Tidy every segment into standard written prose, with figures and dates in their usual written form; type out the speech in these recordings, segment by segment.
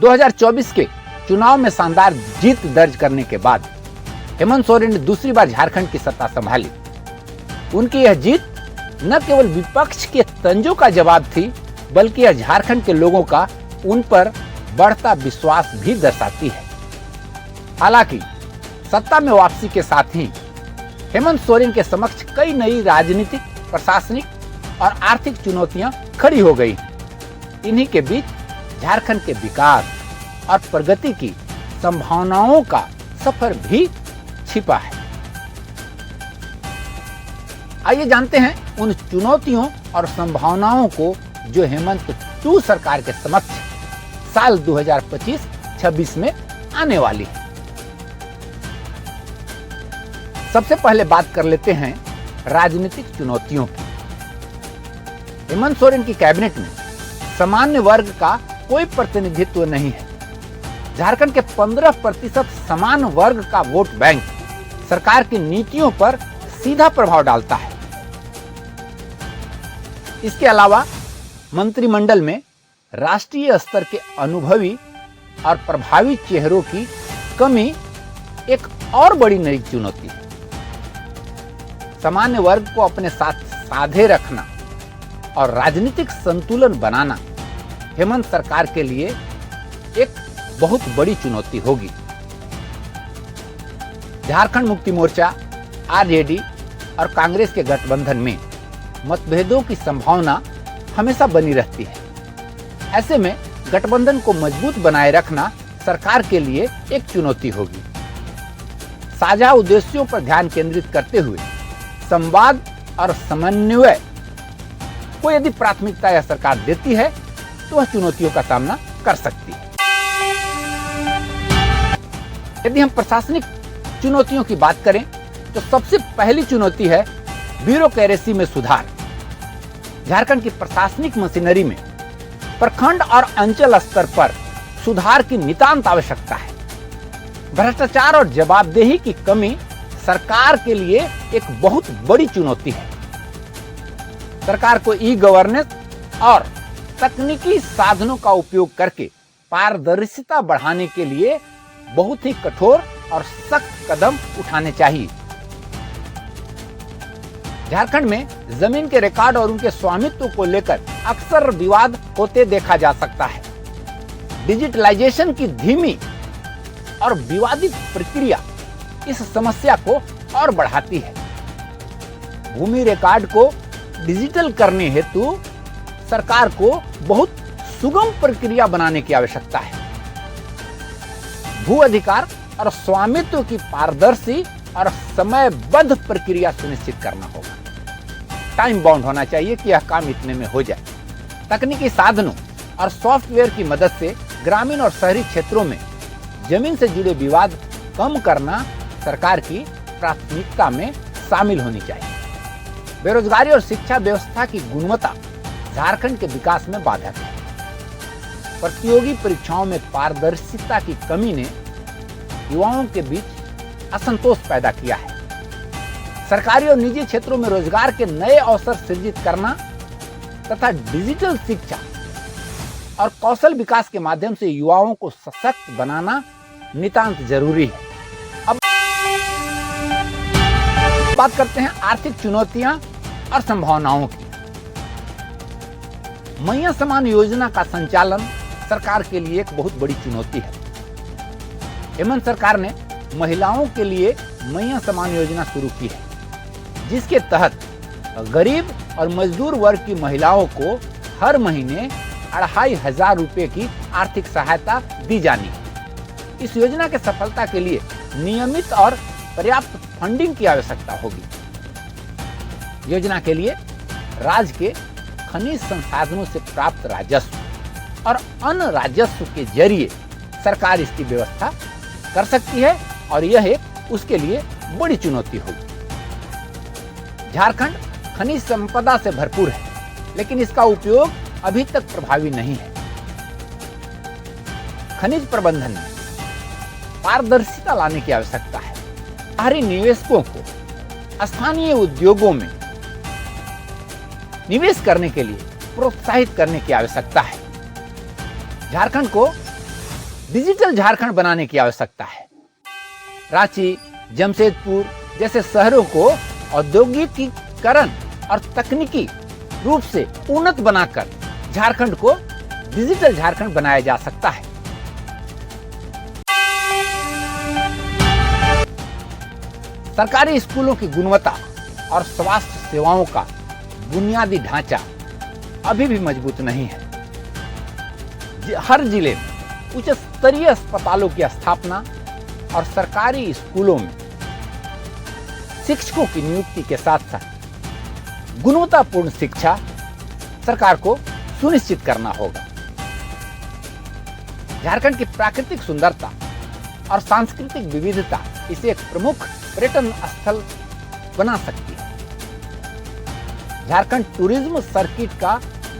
2024 के चुनाव में शानदार जीत दर्ज करने के बाद हेमंत सोरेन ने दूसरी बार झारखंड की सत्ता संभाली। उनकी यह जीत न केवल विपक्ष के तंजों का जवाब थी, बल्कि यह झारखंड के लोगों का उन पर बढ़ता विश्वास भी दर्शाती है। हालांकि सत्ता में वापसी के साथ ही हेमंत सोरेन के समक्ष कई नई राजनीतिक, प्रशासनिक और आर्थिक चुनौतियां खड़ी हो गई। इन्हीं के बीच झारखंड के विकास और प्रगति की संभावनाओं का सफर भी छिपा है। आइए जानते हैं उन चुनौतियों और संभावनाओं को जो हेमंत 2 सरकार के समक्ष साल 2025-26 में आने वाली है। सबसे पहले बात कर लेते हैं राजनीतिक चुनौतियों की। हेमंत सोरेन की कैबिनेट में सामान्य वर्ग का कोई प्रतिनिधित्व नहीं है। झारखंड के 15% समान वर्ग का वोट बैंक सरकार की नीतियों पर सीधा प्रभाव डालता है। इसके अलावा मंत्रिमंडल में राष्ट्रीय स्तर के अनुभवी और प्रभावी चेहरों की कमी एक और बड़ी नई चुनौती है। सामान्य वर्ग को अपने साथ साधे रखना और राजनीतिक संतुलन बनाना हेमंत सरकार के लिए एक बहुत बड़ी चुनौती होगी। झारखंड मुक्ति मोर्चा, आरजेडी और कांग्रेस के गठबंधन में मतभेदों की संभावना हमेशा बनी रहती है। ऐसे में गठबंधन को मजबूत बनाए रखना सरकार के लिए एक चुनौती होगी। साझा उद्देश्यों पर ध्यान केंद्रित करते हुए संवाद और समन्वय को यदि प्राथमिकता यह सरकार देती है तो वह चुनौतियों का सामना कर सकती है। यदि हम प्रशासनिक चुनौतियों की बात करें तो सबसे पहली चुनौती है ब्यूरोक्रेसी में सुधार। झारखंड की प्रशासनिक मशीनरी में प्रखंड और अंचल स्तर पर सुधार की नितांत आवश्यकता है। भ्रष्टाचार और जवाबदेही की कमी सरकार के लिए एक बहुत बड़ी चुनौती है। सरकार को ई गवर्नेंस और तकनीकी साधनों का उपयोग करके पारदर्शिता बढ़ाने के लिए बहुत ही कठोर और सख्त कदम उठाने चाहिए। झारखंड में जमीन के रिकॉर्ड और उनके स्वामित्व को लेकर अक्सर विवाद होते देखा जा सकता है। डिजिटलाइजेशन की धीमी और विवादित प्रक्रिया इस समस्या को और बढ़ाती है। भूमि रिकॉर्ड को डिजिटल करने हेतु सरकार को बहुत सुगम प्रक्रिया बनाने की आवश्यकता है। भू अधिकार और स्वामित्व की पारदर्शी और समयबद्ध प्रक्रिया सुनिश्चित करना होगा। टाइम बाउंड होना चाहिए कि यह काम इतने में हो जाए। तकनीकी साधनों और सॉफ्टवेयर की मदद से ग्रामीण और शहरी क्षेत्रों में जमीन से जुड़े विवाद कम करना सरकार की प्राथमिकता में शामिल होनी चाहिए। बेरोजगारी और शिक्षा व्यवस्था की गुणवत्ता झारखंड के विकास में बाधक है। प्रतियोगी परीक्षाओं में पारदर्शिता की कमी ने युवाओं के बीच असंतोष पैदा किया है। सरकारी और निजी क्षेत्रों में रोजगार के नए अवसर सृजित करना तथा डिजिटल शिक्षा और कौशल विकास के माध्यम से युवाओं को सशक्त बनाना नितांत जरूरी है। अब बात करते हैं आर्थिक चुनौतियां और संभावनाओं की। मैया समान योजना का संचालन सरकार के लिए एक बहुत बड़ी चुनौती है। हेमंत सरकार ने महिलाओं के लिए मैया समान योजना शुरू की है, जिसके तहत गरीब और मजदूर वर्ग की महिलाओं को हर महीने 2500 रुपए की आर्थिक सहायता दी जानी है। इस योजना के सफलता के लिए नियमित और पर्याप्त फंडिंग की आवश्यकता होगी। योजना के लिए राज्य के खनिज संसाधनों से प्राप्त राजस्व और अन्य राजस्व के जरिए सरकार इसकी व्यवस्था कर सकती है और यह एक उसके लिए बड़ी चुनौती होगी। झारखंड खनिज संपदा से भरपूर है, लेकिन इसका उपयोग अभी तक प्रभावी नहीं है। खनिज प्रबंधन में पारदर्शिता लाने की आवश्यकता है। बाहरी निवेशकों को स्थानीय उद्योगों में निवेश करने के लिए प्रोत्साहित करने की आवश्यकता है। झारखंड को डिजिटल झारखंड बनाने की आवश्यकता है। रांची, जमशेदपुर जैसे शहरों को औद्योगिकीकरण और तकनीकी रूप से उन्नत बनाकर झारखंड को डिजिटल झारखंड बनाया जा सकता है। सरकारी स्कूलों की गुणवत्ता और स्वास्थ्य सेवाओं का बुनियादी ढांचा अभी भी मजबूत नहीं है। हर जिले में उच्च स्तरीय अस्पतालों की स्थापना और सरकारी स्कूलों में शिक्षकों की नियुक्ति के साथ साथ गुणवत्तापूर्ण शिक्षा सरकार को सुनिश्चित करना होगा। झारखंड की प्राकृतिक सुंदरता और सांस्कृतिक विविधता इसे एक प्रमुख पर्यटन स्थल बना सकती है। झारखंड टूरिज्म सर्किट का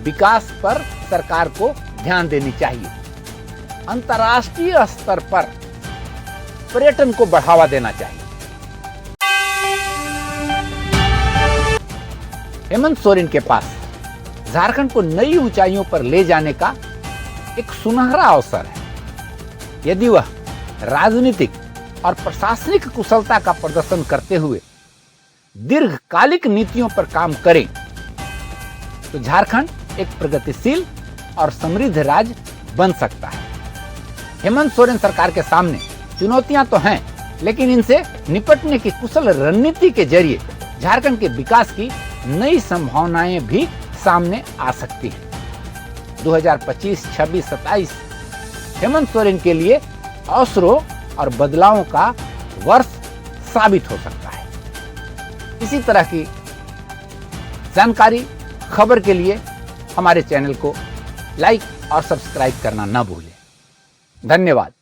विकास पर सरकार को ध्यान देनी चाहिए। अंतर्राष्ट्रीय स्तर पर पर्यटन को बढ़ावा देना चाहिए। हेमंत सोरेन के पास झारखंड को नई ऊंचाइयों पर ले जाने का एक सुनहरा अवसर है। यदि वह राजनीतिक और प्रशासनिक कुशलता का प्रदर्शन करते हुए दीर्घकालिक नीतियों पर काम करें तो झारखंड एक प्रगतिशील और समृद्ध राज्य बन सकता है। हेमंत सोरेन सरकार के सामने चुनौतियां तो हैं, लेकिन इनसे निपटने की कुशल रणनीति के जरिए झारखंड के विकास की नई संभावनाएं भी सामने आ सकती हैं। 2025, 26, 27 हेमंत सोरेन के लिए अवसरों और बदलावों का वर्ष साबित हो सकता है। इसी तरह की जानकारी, खबर के लिए हमारे चैनल को लाइक और सब्सक्राइब करना न भूलें। धन्यवाद।